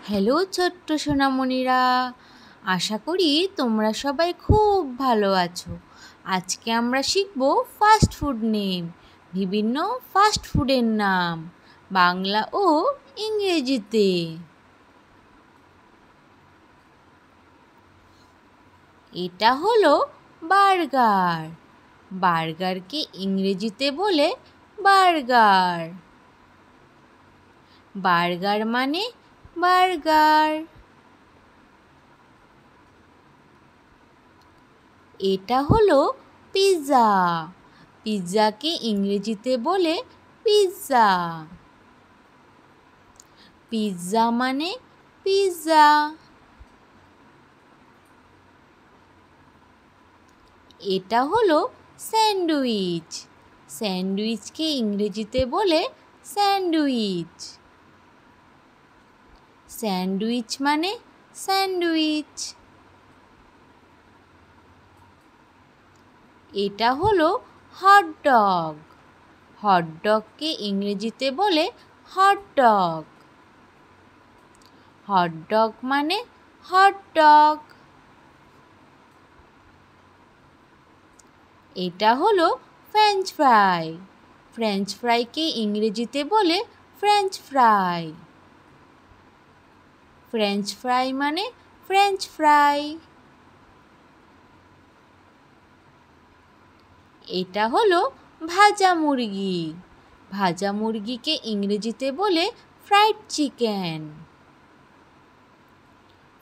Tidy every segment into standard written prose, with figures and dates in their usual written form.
Hello ছোট্ট সোনামণিরা, আশা করি তোমরা সবাই খুব ভালো আছো। আজকে আমরা শিখব ফাস্ট ফুড নেম, বিভিন্ন ফাস্ট ফুডের নাম বাংলা ও ইংরেজিতে। এটা হলো বার্গার। বার্গারকে ইংরেজিতে বলে বার্গার। বার্গার মানে বার্গার। এটা হলো পিৎজা। পিৎজাকে ইংরেজিতে বলে পিৎজা। পিৎজা মানে পিৎজা। এটা হলো স্যান্ডউইচ। স্যান্ডউইচকে ইংরেজিতে বলে স্যান্ডউইচ। স্যান্ডউইচ মানে স্যান্ডউইচ। এটা হলো হটডগ। হটডগকে ইংরেজিতে বলে হটডগ। হটডগ মানে হটডগ। এটা হলো ফ্রেঞ্চ ফ্রাই। ফ্রেঞ্চ ফ্রাইকে ইংরেজিতে বলে ফ্রেঞ্চ ফ্রাই। ফ্রেঞ্চ ফ্রাই মানে ফ্রেঞ্চ ফ্রাই। এটা হলো ভাজা মুরগি। ভাজা মুরগিকে ইংরেজিতে বলে ফ্রাইড চিকেন।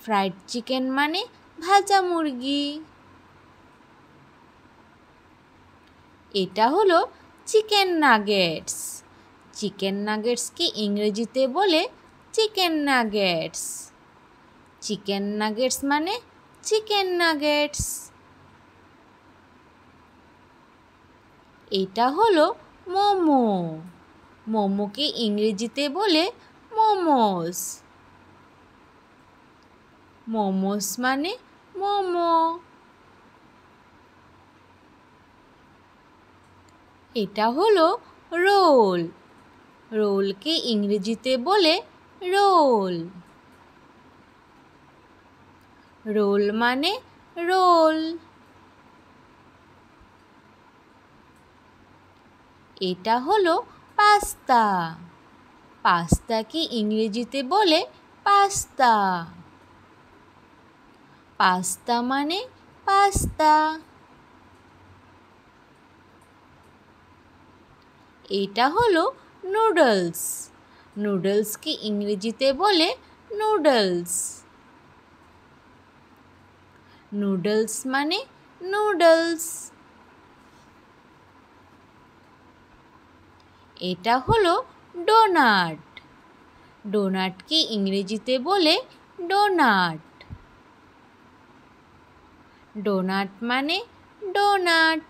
ফ্রাইড চিকেন মানে ভাজা মুরগি। এটা হলো চিকেন নাগেটস। চিকেন নাগেটসকে ইংরেজিতে বলে চিকেন নাগেটস। চিকেন নাগেটস মানে চিকেন নাগেটস। এটা হলো মোমো। মোমোকে ইংরেজিতে বলে মোমোস। মোমোস মানে মোমো। এটা হলো রোল। রোলকে ইংরেজিতে বলে রোল। রোল মানে রোল। এটা হলো পাস্তা। পাস্তাকে ইংরেজিতে বলে পাস্তা। পাস্তা মানে পাস্তা। এটা হলো নুডলস। নুডলসকে ইংরেজিতে বলে নুডলস। নুডলস মানে নুডলস। এটা হলো ডোনাট। ডোনাটকে ইংরেজিতে বলে ডোনাট। ডোনাট মানে ডোনাট।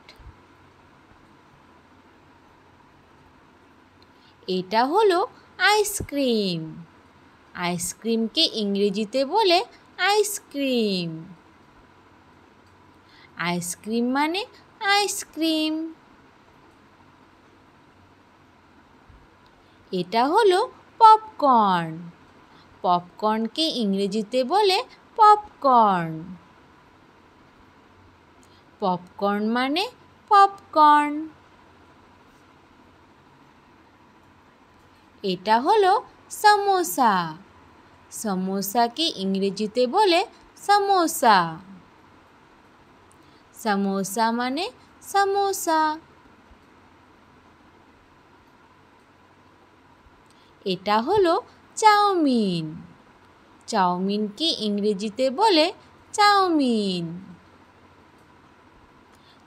এটা হলো আইসক্রিম। আইসক্রিমকে ইংরেজিতে বলে আইসক্রিম। আইসক্রিম মানে আইসক্রিম। এটা হলো পপকর্ন। পপকর্নকে ইংরেজিতে বলে পপকর্ন। পপকর্ন মানে পপকর্ন। এটা হলো সামোসা। সমোসাকে ইংরেজিতে বলে সামোসা। সামোসা মানে সামোসা। এটা হলো চাউমিন। চাউমিনকে ইংরেজিতে বলে চাউমিন।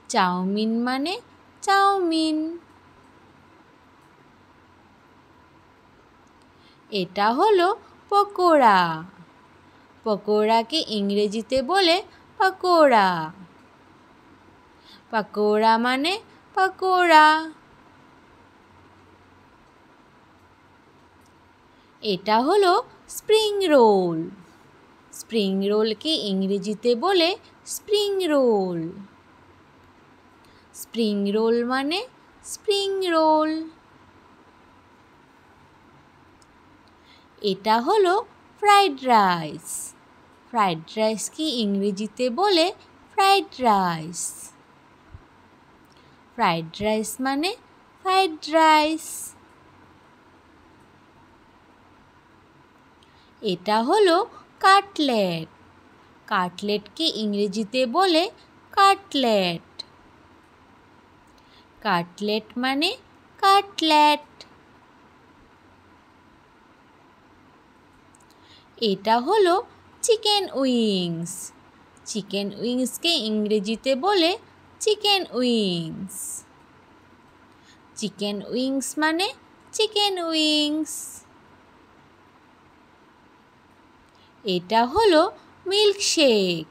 চাউমিন মানে চাউমিন। এটা হলো পকোড়া। পকোড়াকে ইংরেজিতে বলে পকোড়া। পকোড়া মানে পকোড়া। এটা হলো স্প্রিং রোল। স্প্রিং রোলকে ইংরেজিতে বলে স্প্রিং রোল। স্প্রিং রোল মানে স্প্রিং রোল। এটা হলো ফ্রাইড রাইস। ফ্রাইড রাইসকে ইংরেজিতে বলে ফ্রাইড রাইস। ফ্রাইড রাইস মানে ফ্রাইড রাইস। এটা হলো কাটলেট। কাটলেটকে ইংরেজিতে বলে কাটলেট। কাটলেট মানে কাটলেট। এটা হলো চিকেন উইংস। চিকেন উইংসকে ইংরেজিতে বলে চিকেন উইংস। চিকেন উইংস মানে চিকেন উইংস। এটা হলো মিল্কশেক।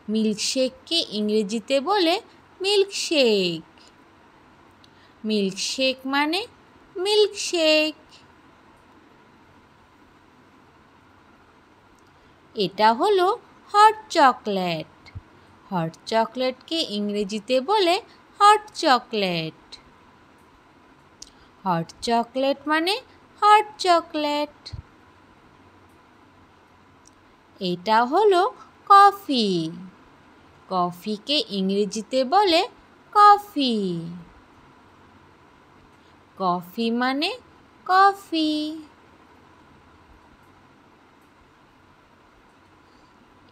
মিল্কশেককে ইংরেজিতে বলে মিল্কশেক। মিল্কশেক মানে মিল্কশেক। এটা হলো হট চকলেট। হট চকলেটকে ইংরেজিতে বলে হট চকলেট। হট চকলেট মানে হট চকলেট। এটা হলো কফি। কফিকে ইংরেজিতে বলে কফি। কফি মানে কফি।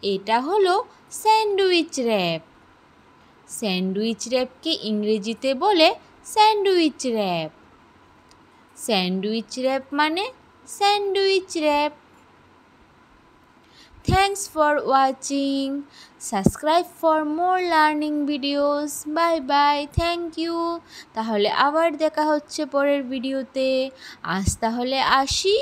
এটা হলো স্যান্ডউইচ র্যাপ। স্যান্ডউইচ র্যাপকে ইংরেজিতে বলে স্যান্ডউইচ র্যাপ। স্যান্ডউইচ র্যাপ মানে sandwich wrap. Thanks for watching. Subscribe for more learning videos. Bye bye. Thank you. তাহলে আবার দেখা হচ্ছে পরের ভিডিওতে। আজ তাহলে আসি।